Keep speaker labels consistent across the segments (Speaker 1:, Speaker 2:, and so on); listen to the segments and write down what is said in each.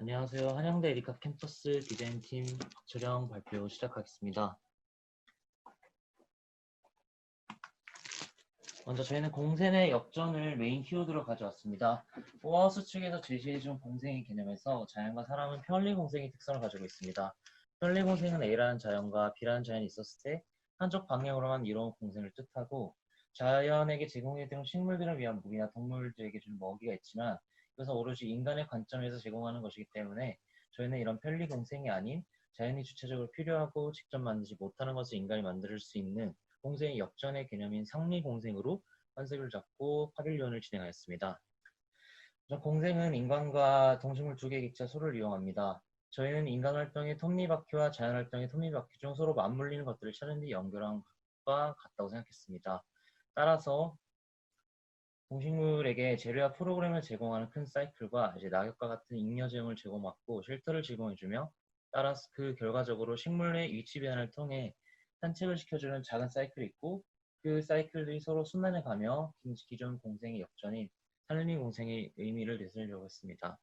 Speaker 1: 안녕하세요. 한양대 에리카 캠퍼스 디자인팀 박철영 발표 시작하겠습니다. 먼저 저희는 공세 내 역전을 메인 키워드로 가져왔습니다. 보아하우스 측에서 제시해준 공생의 개념에서 자연과 사람은 편리 공생의 특성을 가지고 있습니다. 편리 공생은 A라는 자연과 B라는 자연이 있었을 때 한쪽 방향으로만 이루어온 공생을 뜻하고, 자연에게 제공해준 식물들을 위한 무기나 동물들에게 준 먹이가 있지만 이것은 오로지 인간의 관점에서 제공하는 것이기 때문에 저희는 이런 편리 공생이 아닌 자연이 주체적으로 필요하고 직접 만들지 못하는 것을 인간이 만들 수 있는 공생의 역전의 개념인 상리공생으로 컨셉을 잡고 파빌리온을 진행하였습니다. 공생은 인간과 동식물 두 개의 객체 서로를 이용합니다. 저희는 인간 활동의 톱니바퀴와 자연 활동의 톱니바퀴 중 서로 맞물리는 것들을 찾는 데 연결한 것과 같다고 생각했습니다. 따라서 동식물에게 재료와 프로그램을 제공하는 큰 사이클과 낙엽과 같은 잉여 제형을 제공받고 쉘터를 제공해주며, 따라서 그 결과적으로 식물의 위치 변화를 통해 산책을 시켜주는 작은 사이클이 있고, 그 사이클들이 서로 순환해가며 기존 공생의 역전인 산림 공생의 의미를 되살리려고 했습니다.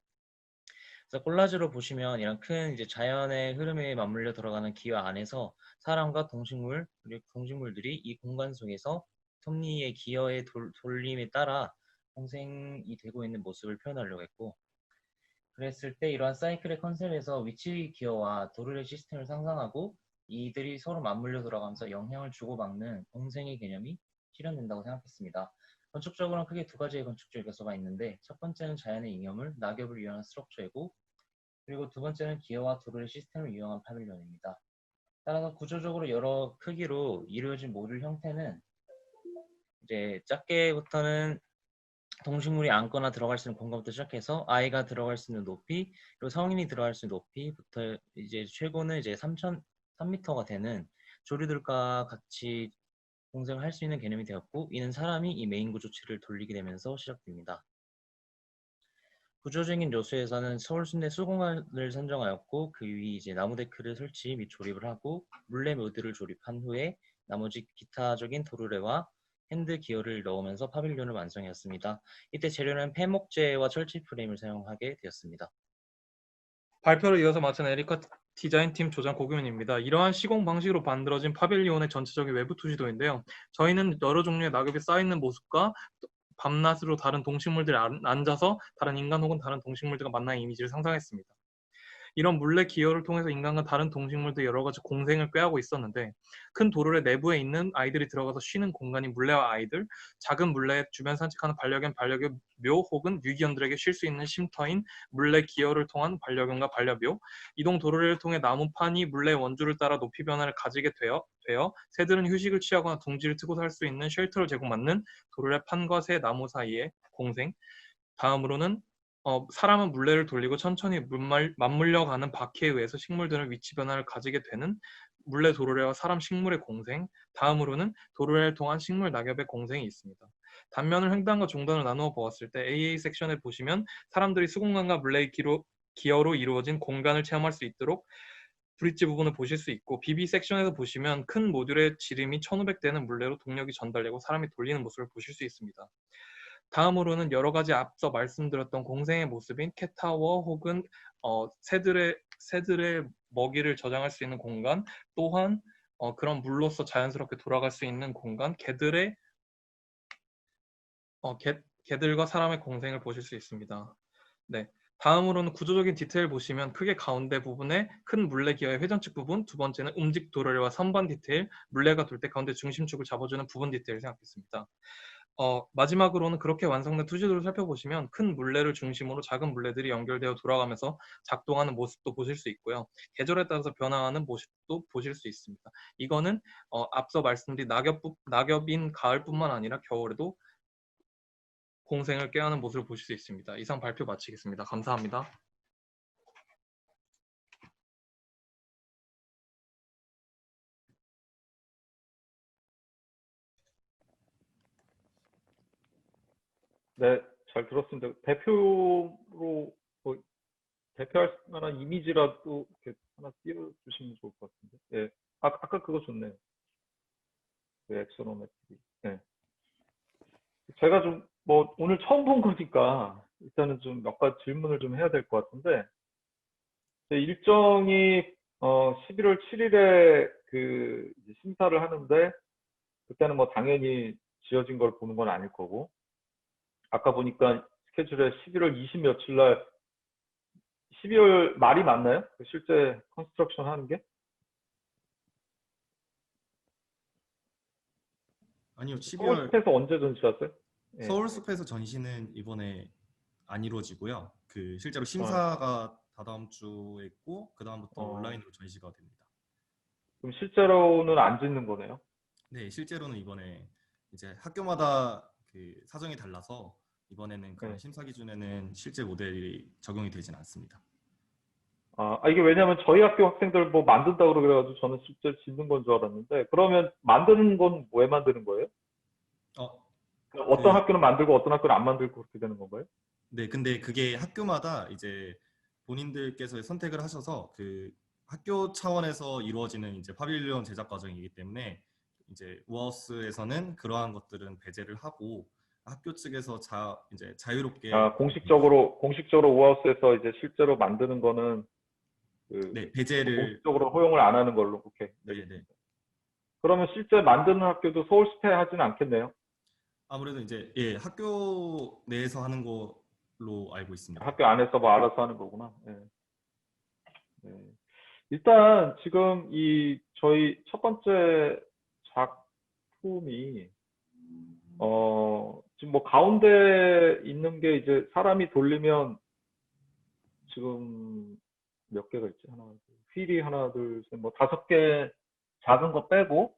Speaker 1: 그래서 콜라주로 보시면 이런 큰 자연의 흐름에 맞물려 들어가는 기와 안에서 사람과 동식물 그리고 동식물들이 이 공간 속에서 톱니의 기어의 돌림에 따라 공생이 되고 있는 모습을 표현하려고 했고, 그랬을 때 이러한 사이클의 컨셉에서 위치 기어와 도르의 시스템을 상상하고 이들이 서로 맞물려 들어가면서 영향을 주고받는 공생의 개념이 실현된다고 생각했습니다. 건축적으로는 크게 두 가지의 건축적 요소가 있는데, 첫 번째는 자연의 잉여물, 낙엽을 이용한 스트럭처이고, 그리고 두 번째는 기어와 도르의 시스템을 이용한 파빌리온입니다. 따라서 구조적으로 여러 크기로 이루어진 모듈 형태는 작게부터는 동식물이 앉거나 들어갈 수 있는 공간부터 시작해서 아이가 들어갈 수 있는 높이, 그리고 성인이 들어갈 수 있는 높이부터 최고는 3m가 되는 조류들과 같이 공생을 할 수 있는 개념이 되었고, 이는 사람이 이 메인 구조체를 돌리게 되면서 시작됩니다. 구조적인 요소에서는 서울순례 수공간을 선정하였고, 그 위 나무 데크를 설치 및 조립을 하고, 물레 모드를 조립한 후에 나머지 기타적인 도르래와 핸드 기어를 넣으면서 파빌리온을 완성했습니다. 이때 재료는 폐목재와 철제 프레임을 사용하게 되었습니다.
Speaker 2: 발표를 이어서 마친 에리카 디자인팀 조장 고규민입니다. 이러한 시공 방식으로 만들어진 파빌리온의 전체적인 외부 투시도인데요. 저희는 여러 종류의 낙엽이 쌓여있는 모습과 밤낮으로 다른 동식물들이 앉아서 다른 인간 혹은 다른 동식물들과 만나는 이미지를 상상했습니다. 이런 물레 기어를 통해서 인간과 다른 동식물들이 여러 가지 공생을 꾀하고 있었는데, 큰 도르래 내부에 있는 아이들이 들어가서 쉬는 공간인 물레와 아이들, 작은 물레 주변 산책하는 반려견 묘 혹은 유기견들에게 쉴 수 있는 쉼터인 물레 기어를 통한 반려견과 반려묘, 이동 도르래를 통해 나무판이 물레 원주를 따라 높이 변화를 가지게 되어 새들은 휴식을 취하거나 둥지를 트고 살 수 있는 쉘터를 제공받는 도르래 판과 새 나무 사이의 공생, 다음으로는 사람은 물레를 돌리고 천천히 맞물려가는 바퀴에 의해서 식물들은 위치 변화를 가지게 되는 물레 도르래와 사람 식물의 공생, 다음으로는 도르래를 통한 식물 낙엽의 공생이 있습니다. 단면을 횡단과 중단으로 나누어 보았을 때 AA 섹션에 보시면 사람들이 수공간과 물레의 기어로 이루어진 공간을 체험할 수 있도록 브릿지 부분을 보실 수 있고, BB 섹션에서 보시면 큰 모듈의 지름이 1500대는 물레로 동력이 전달되고 사람이 돌리는 모습을 보실 수 있습니다. 다음으로는 여러 가지 앞서 말씀드렸던 공생의 모습인 캣타워 혹은 새들의 먹이를 저장할 수 있는 공간, 또한 그런 물로서 자연스럽게 돌아갈 수 있는 공간, 개들과 사람의 공생을 보실 수 있습니다. 네. 다음으로는 구조적인 디테일 보시면 크게 가운데 부분에 큰 물레 기어의 회전축 부분, 두 번째는 움직 도르래와 선반 디테일, 물레가 돌 때 가운데 중심축을 잡아주는 부분 디테일을 생각했습니다. 마지막으로는 그렇게 완성된 투시도를 살펴보시면 큰 물레를 중심으로 작은 물레들이 연결되어 돌아가면서 작동하는 모습도 보실 수 있고요. 계절에 따라서 변화하는 모습도 보실 수 있습니다. 이거는 앞서 말씀드린 낙엽인 가을뿐만 아니라 겨울에도 공생을 꾀하는 모습을 보실 수 있습니다. 이상 발표 마치겠습니다. 감사합니다.
Speaker 3: 네, 잘 들었습니다. 대표로 대표할 만한 이미지라도 이렇게 하나 띄워주시면 좋을 것 같은데. 예. 아까 그거 좋네요. 그 엑소노메트리. 네. 제가 오늘 처음 본 거니까 일단은 좀 몇 가지 질문을 좀 해야 될 것 같은데, 이제 일정이 11월 7일에 그 이제 심사를 하는데 그때는 뭐 당연히 지어진 걸 보는 건 아닐 거고 아까 보니까 스케줄에 11월 20 며칠 날 12월 말이 맞나요? 그 실제 컨스트럭션 하는 게?
Speaker 4: 아니요, 12월
Speaker 3: 서울숲에서 언제 전시하세요? 예.
Speaker 4: 서울숲에서 전시는 이번에 안 이루어지고요. 그 실제로
Speaker 3: 어,
Speaker 4: 심사가 다다음 주에 있고 그 다음부터
Speaker 3: 어,
Speaker 4: 온라인으로 전시가 됩니다.
Speaker 3: 그럼 실제로는 안 짓는 거네요?
Speaker 4: 네, 실제로는 이번에 이제 학교마다 그 사정이 달라서 이번에는 그런
Speaker 3: 네.
Speaker 4: 심사 기준에는 실제 모델이 적용이 되진 않습니다.
Speaker 3: 이게 왜냐면 저희 학교 학생들 뭐 만든다고 그래가지고 저는 실제 짓는 건 줄 알았는데 그러면 만드는 건 왜 만드는 거예요?
Speaker 4: 어,
Speaker 3: 어떤
Speaker 4: 그,
Speaker 3: 학교는 만들고 어떤 학교는 안 만들고 그렇게 되는 건가요?
Speaker 4: 네, 근데 그게 학교마다 이제 본인들께서 선택을 하셔서 그 학교 차원에서 이루어지는 이제 파빌리온 제작 과정이기 때문에 이제 우하우스에서는 그러한 것들은 배제를 하고 학교 측에서 이제 자유롭게
Speaker 3: 공식적으로 우하우스에서 이제 실제로 만드는 거는 그
Speaker 4: 네, 배제를
Speaker 3: 공식적으로 허용을 안 하는 걸로 오케이
Speaker 4: 네, 네.
Speaker 3: 알겠습니다. 그러면 실제 만드는 학교도 서울숲에 하진 않겠네요.
Speaker 4: 아무래도 이제 예, 학교 내에서 하는 걸로 알고 있습니다.
Speaker 3: 학교 안에서 뭐 알아서 하는 거구나. 예. 네. 일단 지금 이 저희 첫 번째 작품이 지금 뭐 가운데 있는 게 이제 사람이 돌리면 지금 몇 개가 있지? 휠이 하나, 둘, 셋, 뭐 5개 작은 거 빼고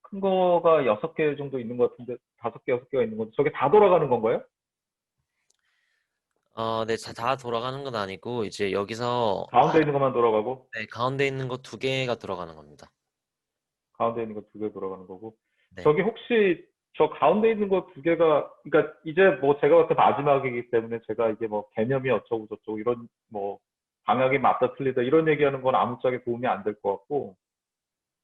Speaker 3: 큰 거가 6개 정도 있는 것 같은데 5개, 6개가 있는 건데 저게 다 돌아가는 건가요?
Speaker 5: 네, 다 돌아가는 건 아니고 이제 여기서
Speaker 3: 가운데 있는 것만 돌아가고
Speaker 5: 네, 가운데 있는 거 2개가 돌아가는 겁니다.
Speaker 3: 가운데 있는 거 2개 돌아가는 거고
Speaker 5: 네.
Speaker 3: 저기 혹시 저 가운데 있는 거 2개가 그러니까 이제 뭐 제가 봤을 때 마지막이기 때문에 제가 이게 뭐 개념이 어쩌고 저쩌고 이런 뭐 방향이 맞다 틀리다 이런 얘기하는 건 아무짝에 도움이 안 될 것 같고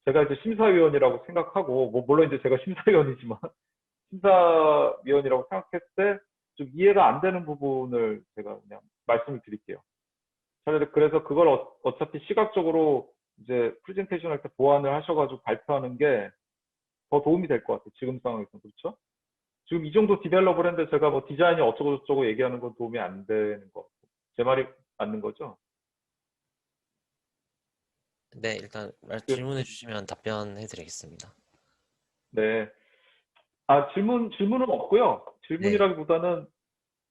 Speaker 3: 제가 이제 심사위원이라고 생각하고 뭐 물론 이제 제가 심사위원이지만 심사위원이라고 생각했을 때 좀 이해가 안 되는 부분을 제가 그냥 말씀을 드릴게요. 차라리 그래서 그걸 어차피 시각적으로 이제 프레젠테이션 할 때 보완을 하셔가지고 발표하는 게 더 도움이 될 것 같아요. 지금 상황에서 그렇죠? 지금 이 정도 디벨롭을 했는데 제가 뭐 디자인이 어쩌고 저쩌고 얘기하는 건 도움이 안 되는 것 같고 제 말이 맞는 거죠?
Speaker 5: 네, 일단
Speaker 3: 그-
Speaker 5: 질문해 주시면 답변해 드리겠습니다.
Speaker 3: 네. 질문은 없고요.
Speaker 5: 네.
Speaker 3: 질문이라기보다는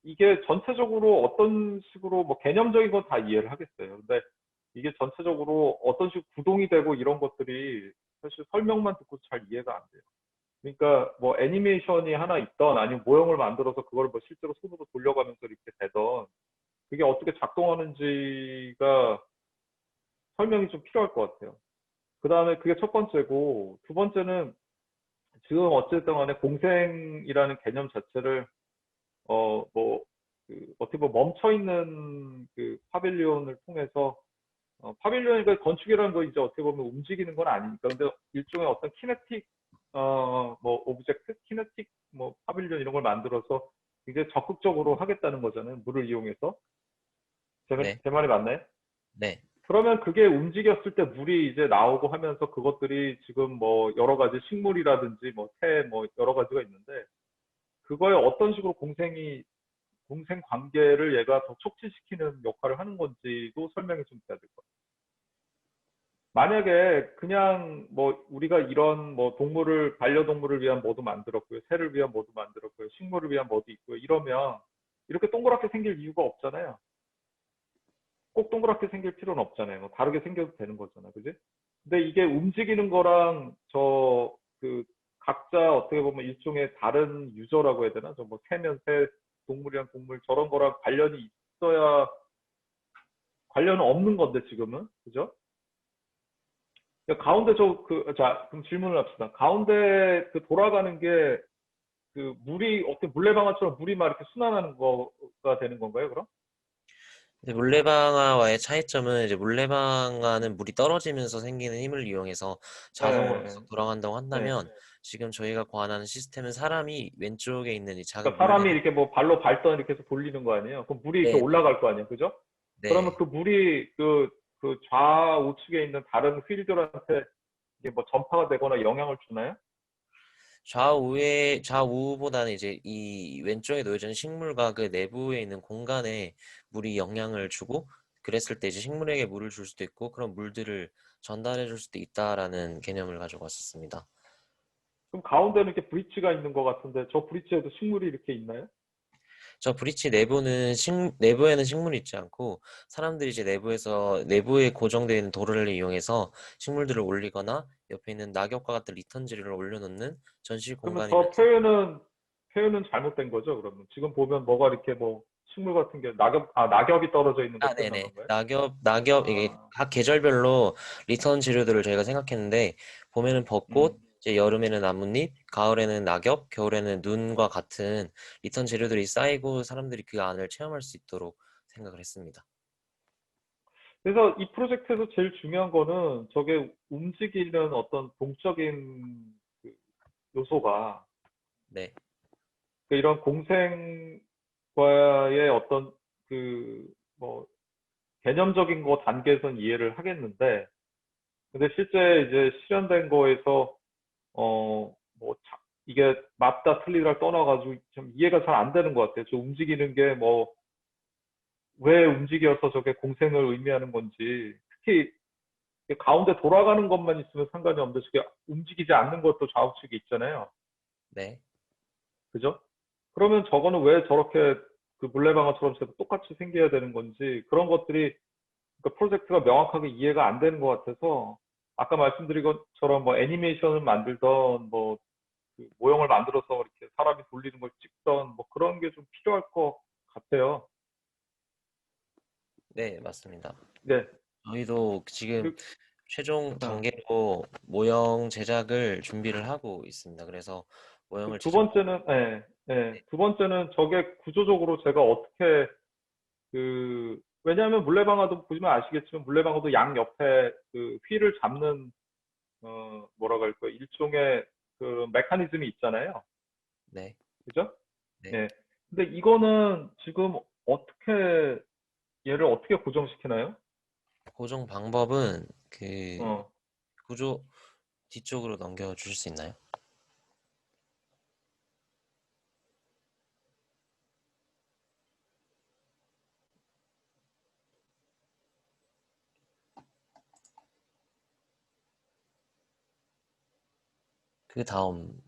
Speaker 3: 이게 전체적으로 어떤 식으로 뭐 개념적인 건 다 이해를 하겠어요. 근데 이게 전체적으로 어떤 식으로 구동이 되고 이런 것들이 사실 설명만 듣고 잘 이해가 안 돼요. 그러니까 뭐 애니메이션이 하나 있던 아니면 모형을 만들어서 그걸 뭐 실제로 손으로 돌려가면서 이렇게 되던 그게 어떻게 작동하는지가 설명이 좀 필요할 것 같아요. 그 다음에 그게 첫 번째고 두 번째는 지금 어쨌든 간에 공생이라는 개념 자체를 뭐 어떻게 보면 멈춰 있는 그 파빌리온을 통해서 파빌리온이니까 건축이라는 거 이제 어떻게 보면 움직이는 건 아니니까 근데 일종의 어떤 키네틱 뭐 오브젝트 키네틱 뭐 파빌리온 이런 걸 만들어서 굉장히 적극적으로 하겠다는 거잖아요. 물을 이용해서
Speaker 5: 네.
Speaker 3: 제 말이 맞나요?
Speaker 5: 네.
Speaker 3: 그러면 그게 움직였을 때 물이 이제 나오고 하면서 그것들이 지금 뭐 여러 가지 식물이라든지 뭐 새 뭐 여러 가지가 있는데 그거에 어떤 식으로 공생 관계를 얘가 더 촉진시키는 역할을 하는 건지도 설명이 좀 돼야 될 것 같아요. 만약에 그냥 뭐 우리가 이런 뭐 동물을 반려동물을 위한 뭐도 만들었고요, 새를 위한 뭐도 만들었고요, 식물을 위한 뭐도 있고요, 이러면 이렇게 동그랗게 생길 이유가 없잖아요. 꼭 동그랗게 생길 필요는 없잖아요. 뭐 다르게 생겨도 되는 거잖아, 그지? 근데 이게 움직이는 거랑 그 각자 어떻게 보면 일종의 다른 유저라고 해야 되나? 저 뭐 새면 새, 동물이랑 동물 저런 거랑 관련이 있어야 관련은 없는 건데 지금은 그죠? 가운데 자 그럼 질문을 합시다. 가운데 그 돌아가는 게 그 물이 어떻게 물레방아처럼 물이 막 이렇게 순환하는 거가 되는 건가요? 그럼?
Speaker 5: 이제 물레방아와의 차이점은 이제 물레방아는 물이 떨어지면서 생기는 힘을 이용해서 자동으로
Speaker 3: 네,
Speaker 5: 계속 돌아간다고
Speaker 3: 네.
Speaker 5: 한다면 지금 저희가 고안하는 시스템은 사람이 왼쪽에 있는 이 작은
Speaker 3: 그러니까 사람이
Speaker 5: 물레를
Speaker 3: 이렇게 뭐 발로 밟던 이렇게 해서 돌리는 거 아니에요? 그럼 물이 이렇게
Speaker 5: 네,
Speaker 3: 올라갈 거 아니에요, 그죠? 그러면
Speaker 5: 네.
Speaker 3: 그 물이 그 좌우측에 있는 다른 휠들한테 이게 뭐 전파가 되거나 영향을 주나요?
Speaker 5: 좌우보다는 이제 이 왼쪽에 놓여진 식물과 그 내부에 있는 공간에 물이 영향을 주고, 그랬을 때 이제 식물에게 물을 줄 수도 있고, 그런 물들을 전달해 줄 수도 있다라는 개념을 가지고 왔었습니다.
Speaker 3: 그럼 가운데는 이렇게 브릿지가 있는 것 같은데 저 브릿지에도 식물이 이렇게 있나요?
Speaker 5: 저 브릿지 내부에는 식물이 있지 않고, 사람들이 이제 내부에 고정되어 있는 도로를 이용해서 식물들을 올리거나 옆에 있는 낙엽과 같은 리턴지를 올려놓는 전시
Speaker 3: 그러면 저
Speaker 5: 공간이면서.
Speaker 3: 표현은 잘못된 거죠, 그러면. 지금 보면 뭐가 이렇게 뭐 식물 같은 게 낙엽이 떨어져 있는 거
Speaker 5: 아,
Speaker 3: 표현한
Speaker 5: 네네.
Speaker 3: 건가요?
Speaker 5: 이게
Speaker 3: 아,
Speaker 5: 각 계절별로 리턴 재료들을 저희가 생각했는데, 봄에는 벚꽃,
Speaker 3: 음.
Speaker 5: 이제 여름에는 나뭇잎, 가을에는 낙엽, 겨울에는 눈과 같은 리턴 재료들이 쌓이고 사람들이 그 안을 체험할 수 있도록 생각을 했습니다.
Speaker 3: 그래서 이 프로젝트에서 제일 중요한 거는 저게 움직이는 어떤 동적인 그 요소가
Speaker 5: 네.
Speaker 3: 이런 공생과의 어떤 그 뭐 개념적인 거 단계에선 이해를 하겠는데, 근데 실제 이제 실현된 거에서 뭐 이게 맞다 틀리다를 떠나가지고 좀 이해가 잘 안 되는 것 같아요. 저 움직이는 게 뭐 왜 움직여서 저게 공생을 의미하는 건지, 특히 이게 가운데 돌아가는 것만 있으면 상관이 없는데 저게 움직이지 않는 것도 좌우측에 있잖아요.
Speaker 5: 네.
Speaker 3: 그죠? 그러면 저거는 왜 저렇게 그 물레방아처럼 똑같이 생겨야 되는 건지, 그런 것들이 그러니까 프로젝트가 명확하게 이해가 안 되는 것 같아서, 아까 말씀드린 것처럼 뭐 애니메이션을 만들던 뭐 그 모형을 만들어서 이렇게 사람이 돌리는 걸 찍던 뭐 그런 게 좀 필요할 것 같아요.
Speaker 5: 네, 맞습니다.
Speaker 3: 네.
Speaker 5: 저희도 지금
Speaker 3: 그,
Speaker 5: 최종
Speaker 3: 어,
Speaker 5: 단계로 모형 제작을 준비를 하고 있습니다. 그래서 모형을
Speaker 3: 그두
Speaker 5: 제작하고.
Speaker 3: 번째는, 예, 예.
Speaker 5: 네.
Speaker 3: 두 번째는 저게 구조적으로 제가 어떻게 왜냐하면 물레방아도 보시면 아시겠지만 물레방아도 양 옆에 그 휠을 잡는 뭐라 그럴까 일종의 그 메커니즘이 있잖아요.
Speaker 5: 네.
Speaker 3: 그죠?
Speaker 5: 네.
Speaker 3: 예. 근데 이거는 지금 어떻게 얘를 어떻게 고정시키나요?
Speaker 5: 고정 방법은 그
Speaker 3: 어.
Speaker 5: 구조 뒤쪽으로 넘겨 주실 수 있나요? 그 다음.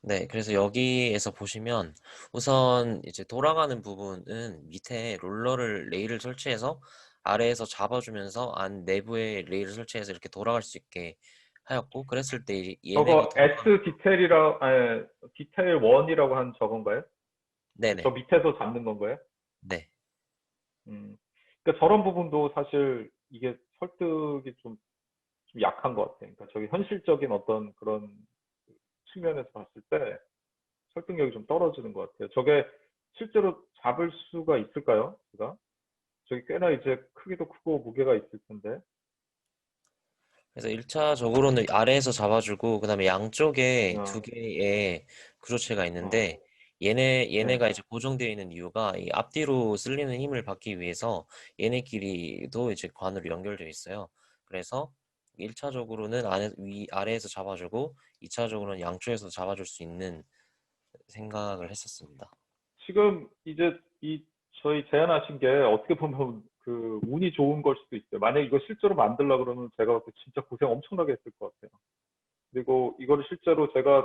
Speaker 5: 네, 그래서 여기에서 보시면 우선 이제 돌아가는 부분은 밑에 레일을 설치해서 아래에서 잡아주면서 안 내부에 레일을 설치해서 이렇게 돌아갈 수 있게 하였고, 그랬을 때 얘네가
Speaker 3: 저거
Speaker 5: 돌아가.
Speaker 3: S 디테일 1이라고 한 저건가요? 저
Speaker 5: 네네.
Speaker 3: 밑에서 잡는 건가요?
Speaker 5: 네.
Speaker 3: 음. 그러니까 저런 부분도 사실 이게 설득이 좀 약한 것 같아요. 그러니까 저기 현실적인 어떤 그런 측면에서 봤을 때 설득력이 좀 떨어지는 것 같아요. 저게 실제로 잡을 수가 있을까요? 제가? 저기 꽤나 이제 크기도 크고 무게가 있을 텐데.
Speaker 5: 그래서 1차적으로는 아래에서 잡아주고, 그 다음에 양쪽에 두
Speaker 3: 어,
Speaker 5: 개의 구조체가
Speaker 3: 어,
Speaker 5: 있는데,
Speaker 3: 네.
Speaker 5: 얘네가 이제 고정되어 있는 이유가 이 앞뒤로 쓸리는 힘을 받기 위해서 얘네끼리도 이제 관으로 연결되어 있어요. 그래서 1차적으로는 아래에서 잡아주고, 2차적으로는 양쪽에서 잡아줄 수 있는 생각을 했었습니다.
Speaker 3: 지금 이제 저희 제안하신 게 어떻게 보면 그 운이 좋은 걸 수도 있어요. 만약 이거 실제로 만들려 그러면 제가 볼때 진짜 고생 엄청나게 했을 것 같아요. 그리고 이거를 실제로 제가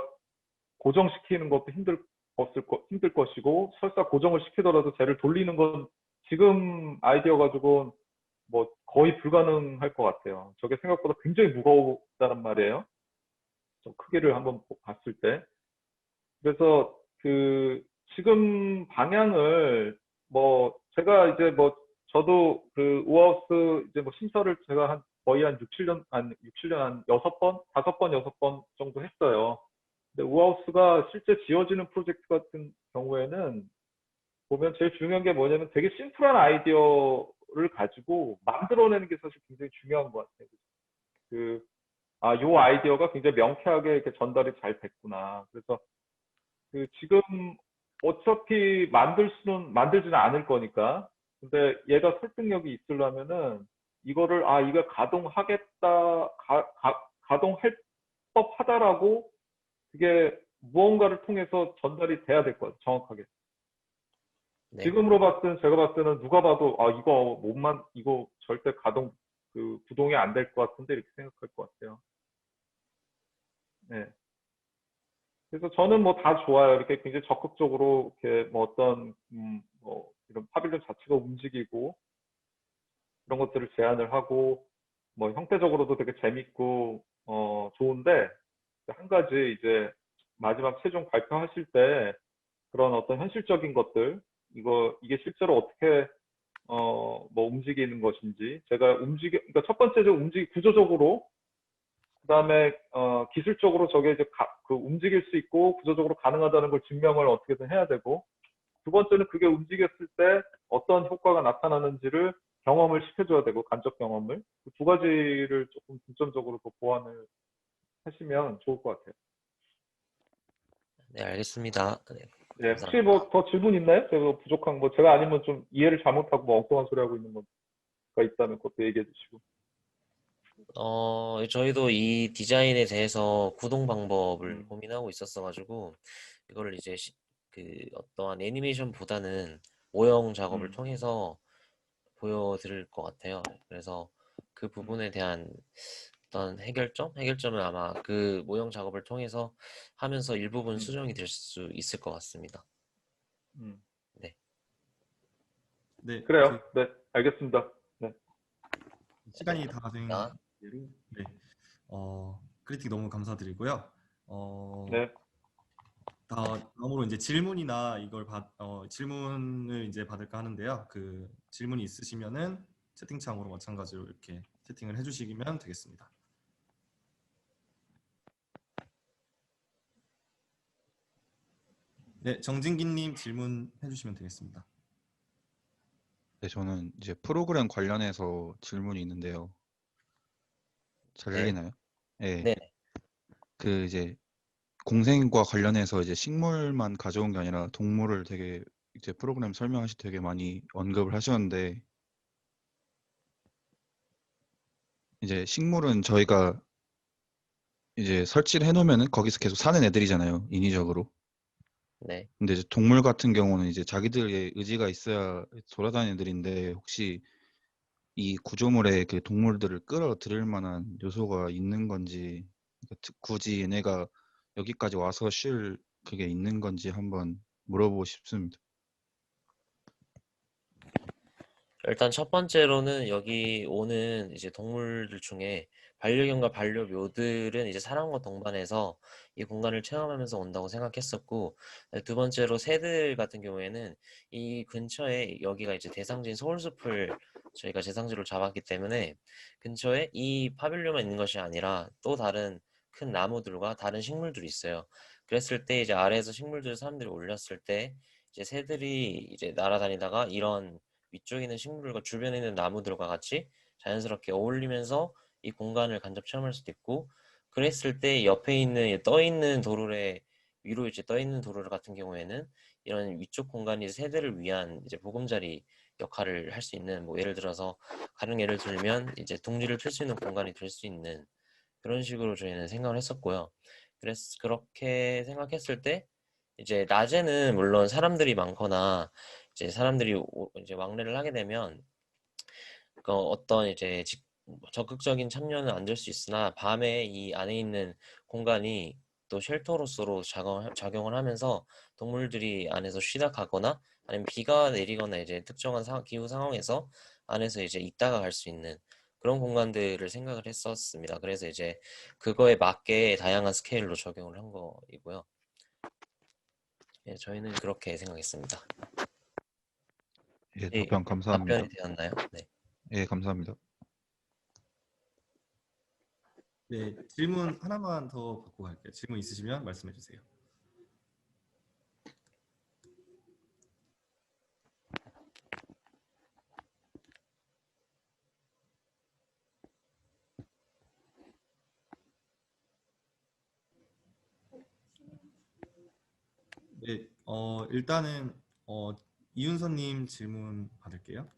Speaker 3: 고정시키는 것도 힘들 것이고, 설사 고정을 시키더라도 쟤를 돌리는 건 지금 아이디어 가지고는 뭐 거의 불가능할 것 같아요. 저게 생각보다 굉장히 무거웠다는 말이에요. 좀 크기를 한번 봤을 때. 그래서 지금 방향을 뭐 제가 이제 뭐 저도 그 우하우스 이제 뭐 심사를 제가 거의 한 6, 7년, 한 6번, 5번, 6번 정도 했어요. 근데 우하우스가 실제 지어지는 프로젝트 같은 경우에는 보면 제일 중요한 게 뭐냐면 되게 심플한 아이디어를 가지고 만들어내는 게 사실 굉장히 중요한 것 같아요. 요 아이디어가 굉장히 명쾌하게 이렇게 전달이 잘 됐구나. 그래서 지금 어차피 만들지는 않을 거니까. 근데 얘가 설득력이 있으려면은 이거를 이거 가동할 법하다라고 그게 무언가를 통해서 전달이 돼야 될 거예요. 정확하게.
Speaker 5: 네.
Speaker 3: 제가 봤을 때는 누가 봐도 이거 절대 구동이 안 될 것 같은데 이렇게 생각할 것 같아요. 네. 그래서 저는 뭐 다 좋아요. 이렇게 굉장히 적극적으로 이렇게 뭐 이런 파빌리온 자체가 움직이고 그런 것들을 제안을 하고 뭐 형태적으로도 되게 재밌고 좋은데 한 가지 이제 마지막 최종 발표하실 때 그런 어떤 현실적인 것들 이게 실제로 어떻게 뭐 움직이는 것인지 그러니까 첫 번째는 구조적으로 그다음에 기술적으로 저게 이제 움직일 수 있고 구조적으로 가능하다는 걸 증명을 어떻게든 해야 되고 두 번째는 그게 움직였을 때 어떤 효과가 나타나는지를 경험을 시켜줘야 되고 간접 경험을 그 두 가지를 조금 중점적으로 더 보완을 하시면 좋을 것 같아요.
Speaker 5: 네, 알겠습니다. 네,
Speaker 3: 네, 혹시
Speaker 5: 감사합니다.
Speaker 3: 뭐 더 질문 있나요? 제가 부족한 거 제가 아니면 좀 이해를 잘못하고 뭐 엉뚱한 소리 하고 있는 거가 있다면 그것도 얘기해 주시고.
Speaker 5: 저희도 이 디자인에 대해서 구동 방법을
Speaker 3: 음,
Speaker 5: 고민하고 있었어가지고, 이거를 이제 어떠한 애니메이션보다는 모형 작업을
Speaker 3: 음,
Speaker 5: 통해서 보여드릴 것 같아요. 그래서 그
Speaker 3: 음,
Speaker 5: 부분에 대한 어떤 해결점은 아마 그 모형 작업을 통해서 하면서 일부분
Speaker 3: 음,
Speaker 5: 수정이 될 수 있을 것 같습니다.
Speaker 3: 음.
Speaker 5: 네,
Speaker 4: 네,
Speaker 3: 그래요. 네, 알겠습니다. 네,
Speaker 5: 네,
Speaker 4: 시간이 다 된
Speaker 5: 감사합니다.
Speaker 4: 대로 네, 크리틱 너무 감사드리고요.
Speaker 3: 네,
Speaker 4: 다음으로 이제 질문이나 질문을 이제 받을까 하는데요. 그 질문이 있으시면은 채팅창으로 마찬가지로 이렇게 채팅을 해주시면 되겠습니다. 네, 정진기님 질문해 주시면 되겠습니다.
Speaker 6: 네, 저는 이제 프로그램 관련해서 질문이 있는데요. 잘
Speaker 5: 네,
Speaker 6: 들리나요? 네,
Speaker 5: 네,
Speaker 6: 그 이제 공생과 관련해서 이제 식물만 가져온 게 아니라 동물을 되게 이제 프로그램 설명하실 때 되게 많이 언급을 하셨는데 이제 식물은 저희가 이제 설치를 해놓으면은 거기서 계속 사는 애들이잖아요, 인위적으로.
Speaker 5: 네.
Speaker 6: 근데 이제 동물 같은 경우는 이제 자기들의 의지가 있어야 돌아다니는 애들인데 혹시 이 구조물에 그 동물들을 끌어들일 만한 요소가 있는 건지 그러니까 굳이 얘네가 여기까지 와서 쉴 그게 있는 건지 한번 물어보고 싶습니다.
Speaker 5: 일단 첫 번째로는 여기 오는 이제 동물들 중에 반려견과 반려묘들은 이제 사람과 동반해서 이 공간을 체험하면서 온다고 생각했었고, 두 번째로 새들 같은 경우에는 이 근처에 여기가 이제 대상지인 서울숲을 저희가 대상지로 잡았기 때문에 근처에 이 파빌리온만 있는 것이 아니라 또 다른 큰 나무들과 다른 식물들이 있어요. 그랬을 때 이제 아래에서 식물들을 사람들이 올렸을 때 이제 새들이 이제 날아다니다가 이런 위쪽에 있는 식물과 주변에 있는 나무들과 같이 자연스럽게 어울리면서 이 공간을 간접 체험할 수도 있고, 그랬을 때 옆에 있는 떠 있는 도로래 위로 이제 떠 있는 도로래 같은 경우에는 이런 위쪽 공간이 새들을 위한 이제 보금자리 역할을 할 수 있는, 뭐 예를 들어서 가령 예를 들면 이제 둥지를 필 수 있는 공간이 될 수 있는 그런 식으로 저희는 생각을 했었고요. 그렇게 생각했을 때 이제 낮에는 물론 사람들이 많거나 이제 사람들이 이제 왕래를 하게 되면 그 어떤 이제 적극적인 참여는 안 될 수 있으나 밤에 이 안에 있는 공간이 또 쉘터로서로 작용을 하면서 동물들이 안에서 쉬다 가거나 아니면 비가 내리거나 이제 특정한 기후 상황에서 안에서 이제 있다가 갈 수 있는 그런 공간들을 생각을 했었습니다. 그래서 이제 그거에 맞게 다양한 스케일로 적용을 한 거이고요. 예, 저희는 그렇게 생각했습니다.
Speaker 6: 예,
Speaker 5: 예,
Speaker 6: 답변
Speaker 5: 답변이
Speaker 6: 감사합니다.
Speaker 5: 되었나요? 네.
Speaker 6: 예, 감사합니다.
Speaker 4: 네, 질문 하나만 더 받고 갈게요. 질문 있으시면 말씀해 주세요. 네, 일단은 이윤서님 질문 받을게요.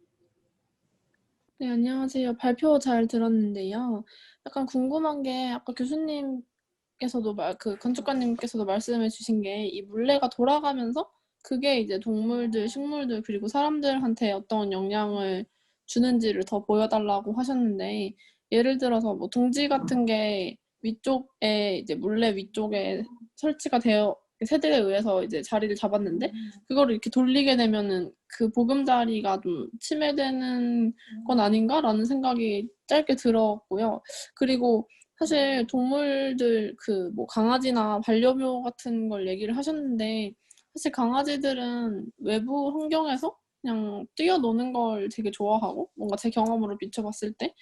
Speaker 7: 네, 안녕하세요. 발표 잘 들었는데요. 약간 궁금한 게 아까 교수님께서도 건축가님께서도 말씀해 주신 게 이 물레가 돌아가면서 그게 이제 동물들, 식물들 그리고 사람들한테 어떤 영향을 주는지를 더 보여달라고 하셨는데 예를 들어서 뭐 둥지 같은 게 위쪽에 이제 물레 위쪽에 설치가 되어 새들에 의해서 이제 자리를 잡았는데 그거를 이렇게 돌리게 되면은 그 보금자리가 좀 침해되는 건 아닌가라는 생각이 짧게 들었고요. 그리고 사실 동물들 뭐 강아지나 반려묘 같은 걸 얘기를 하셨는데 사실 강아지들은 외부 환경에서 그냥 뛰어노는 걸 되게 좋아하고 뭔가 제 경험으로 비춰봤을 때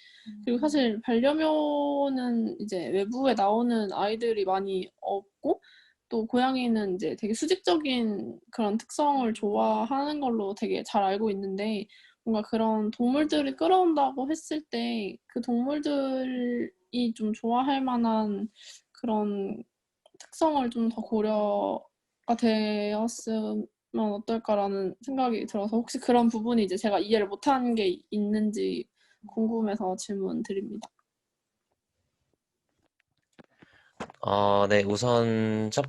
Speaker 7: 그리고 사실 반려묘는 이제 외부에 나오는 아이들이 많이 없고 또 고양이는 이제 되게 수직적인 그런 특성을 좋아하는 걸로 되게 잘 알고 있는데 뭔가 그런 동물들을 끌어온다고 했을 때 그 동물들이 좀 좋아할 만한 그런 특성을 좀 더 고려가 되었으면 어떨까라는 생각이 들어서 혹시 그런 부분이 이제 제가 이해를 못한 게 있는지 궁금해서 질문 드립니다.
Speaker 5: 네, 우선 첫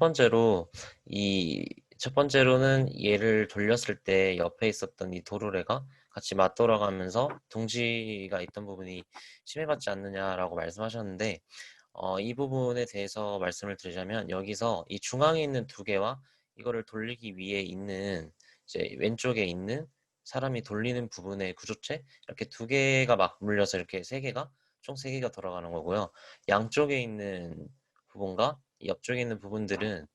Speaker 5: 번째로는 얘를 돌렸을 때 옆에 있었던 이 도르래가 같이 맞돌아가면서 둥지가 있던 부분이 침해받지 않느냐라고 말씀하셨는데, 이 부분에 대해서 말씀을 드리자면 여기서 이 중앙에 있는 두 개와 이거를 돌리기 위해 있는 이제 왼쪽에 있는 사람이 돌리는 부분의 구조체 이렇게 두 개가 맞물려서 이렇게 총 세 개가 돌아가는 거고요. 양쪽에 있는 부분과 옆쪽에 있는 부분들은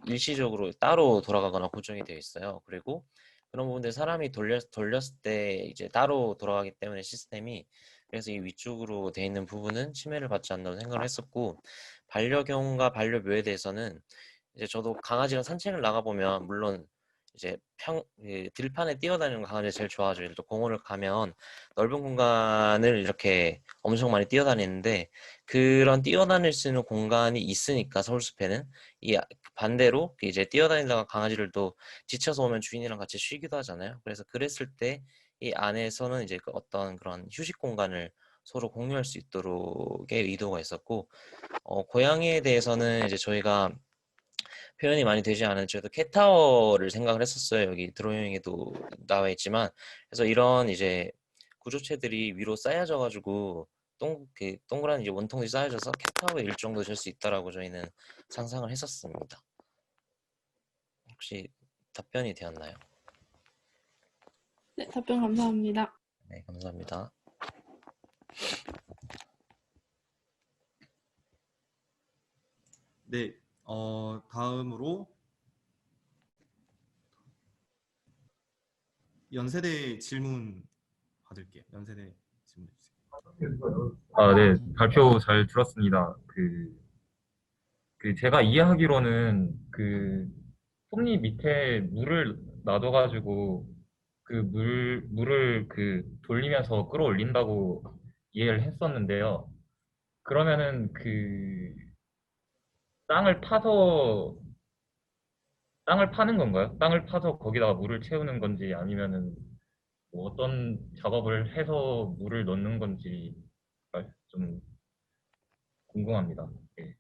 Speaker 5: 일시적으로 따로 돌아가거나 고정이 되어 있어요. 그리고 그런 부분들 사람이 돌렸을 때 이제 따로 돌아가기 때문에 시스템이 그래서 이 위쪽으로 되어 있는 부분은 침해를 받지 않는다고 생각을 했었고 반려견과 반려묘에 대해서는 이제 저도 강아지랑 산책을 나가보면 물론 이제 들판에 뛰어다니는 강아지가 제일 좋아하죠. 예를 들어 공원을 가면 넓은 공간을 이렇게 엄청 많이 뛰어다니는데 그런 뛰어다닐 수 있는 공간이 있으니까 서울숲에는 반대로 이제 뛰어다니다가 강아지들도 지쳐서 오면 주인이랑 같이 쉬기도 하잖아요. 그래서 그랬을 때 이 안에서는 이제 어떤 그런 휴식 공간을 서로 공유할 수 있도록의 의도가 있었고 고양이에 대해서는 이제 저희가 표현이 많이 되지 않은 저희도 캣타워를 생각을 했었어요. 여기 드로잉에도 나와 있지만 그래서 이런 이제 구조체들이 위로 쌓여져 가지고 동그란 이제 원통이 쌓여져서 캣타워의 일정도 될 수 있다라고 저희는 상상을 했었습니다. 혹시 답변이 되었나요?
Speaker 7: 네, 답변 감사합니다.
Speaker 5: 네, 감사합니다.
Speaker 4: 네, 다음으로 연세대 질문 받을게요. 연세대 질문 주세요.
Speaker 8: 네, 발표 잘 들었습니다. 제가 이해하기로는 톱니 밑에 물을 놔둬가지고 물을 돌리면서 끌어올린다고 이해를 했었는데요. 그러면은 땅을 파서 땅을 파는 건가요? 땅을 파서 거기다가 물을 채우는 건지 아니면은 뭐 어떤 작업을 해서 물을 넣는 건지 좀 궁금합니다. 예.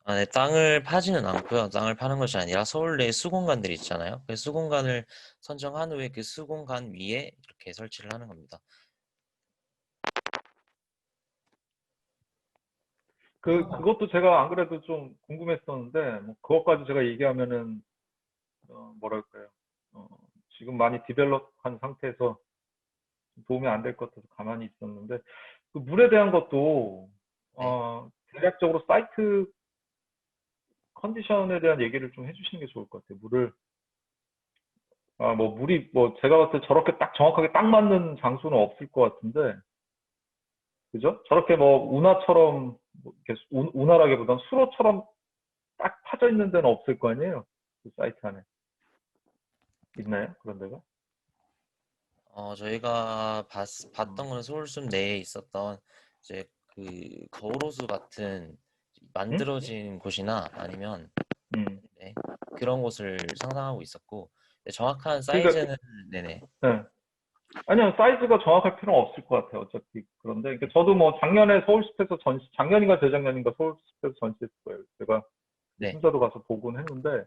Speaker 5: 네, 땅을 파지는 않고요. 땅을 파는 것이 아니라 서울 내 수공간들이 있잖아요. 그 수공간을 선정한 후에 그 수공간 위에 이렇게 설치를 하는 겁니다.
Speaker 3: 그것도 제가 안 그래도 좀 궁금했었는데, 뭐, 그것까지 제가 얘기하면은, 뭐랄까요. 지금 많이 디벨롭한 상태에서 도움이 안 될 것 같아서 가만히 있었는데, 그 물에 대한 것도, 대략적으로 사이트 컨디션에 대한 얘기를 좀 해주시는 게 좋을 것 같아요. 물이, 제가 봤을 때 저렇게 정확하게 딱 맞는 장소는 없을 것 같은데, 그죠? 저렇게 운하처럼, 이렇게 운하라기보다는 수로처럼 딱 파져 있는 데는 없을 거 아니에요? 그 사이트 안에. 있나요? 그런 데가?
Speaker 5: 저희가 봤던 건 서울숲 내에 있었던 이제 거울호수 같은
Speaker 3: 응?
Speaker 5: 만들어진 곳이나 아니면
Speaker 3: 음.
Speaker 5: 네, 그런 곳을 상상하고 있었고 정확한
Speaker 3: 그러니까
Speaker 5: 사이즈는 네네.
Speaker 3: 네. 아니요, 사이즈가 정확할 필요는 없을 것 같아요. 어차피 그런데 그러니까 저도 뭐 작년에 서울숲에서 작년인가 재작년인가 서울숲에서 전시했을 거예요. 제가
Speaker 5: 네.
Speaker 3: 순자도 가서 보곤 했는데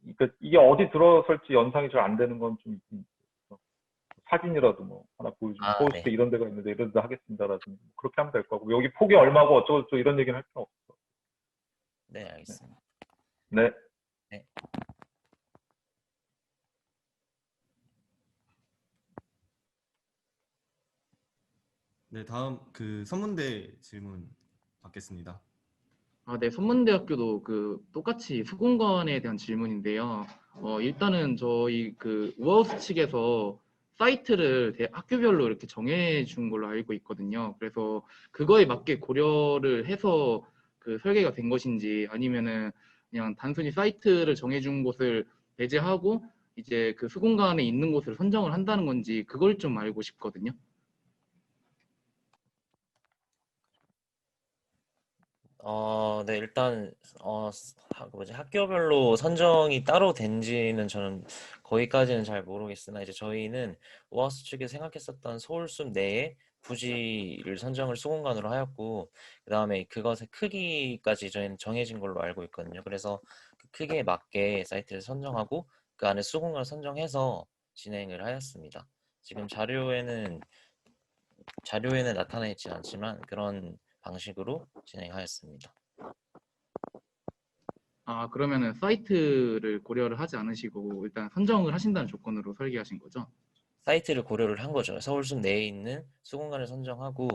Speaker 3: 그러니까 이게 어디 들어설지 연상이 잘 안 되는 건 좀 있긴 있어요. 사진이라도 뭐 하나 보여주면
Speaker 5: 아,
Speaker 3: 서울숲에
Speaker 5: 네.
Speaker 3: 이런 데가 있는데 이런 데 하겠습니다라든지 뭐 그렇게 하면 될 거고 여기 폭이 얼마고 어쩌고 이런 얘기는 할 필요 없어요.
Speaker 5: 네, 알겠습니다.
Speaker 3: 네.
Speaker 5: 네.
Speaker 4: 네, 다음 그 선문대 질문 받겠습니다.
Speaker 9: 네, 선문대학교도 똑같이 수공관에 대한 질문인데요. 일단은 저희 우하우스 측에서 사이트를 학교별로 이렇게 정해 준 걸로 알고 있거든요. 그래서 그거에 맞게 고려를 해서 설계가 된 것인지 아니면은 그냥 단순히 사이트를 정해 준 곳을 배제하고 이제 수공관에 있는 곳을 선정을 한다는 건지 그걸 좀 알고 싶거든요.
Speaker 5: 네, 일단 학교별로 선정이 따로 된지는 저는 거기까지는 잘 모르겠으나 이제 저희는 우하우스 측에서 생각했었던 서울숲 내에 부지를 선정을 수공관으로 하였고 그 다음에 그것의 크기까지 저희는 정해진 걸로 알고 있거든요. 그래서 그 크기에 맞게 사이트를 선정하고 그 안에 수공관을 선정해서 진행을 하였습니다. 지금 자료에는 나타나 있지 않지만 그런 방식으로 진행하였습니다.
Speaker 9: 그러면은 사이트를 고려를 하지 않으시고 일단 선정을 하신다는 조건으로 설계하신 거죠?
Speaker 5: 사이트를 고려를 한 거죠. 서울숲 내에 있는 수공간을 선정하고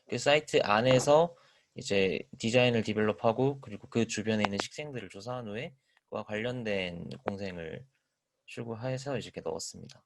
Speaker 5: 그 사이트 안에서 이제 디자인을 디벨롭하고 그리고 그 주변에 있는 식생들을 조사한 후에 그와 관련된 공생을 출구해서 이렇게 넣었습니다.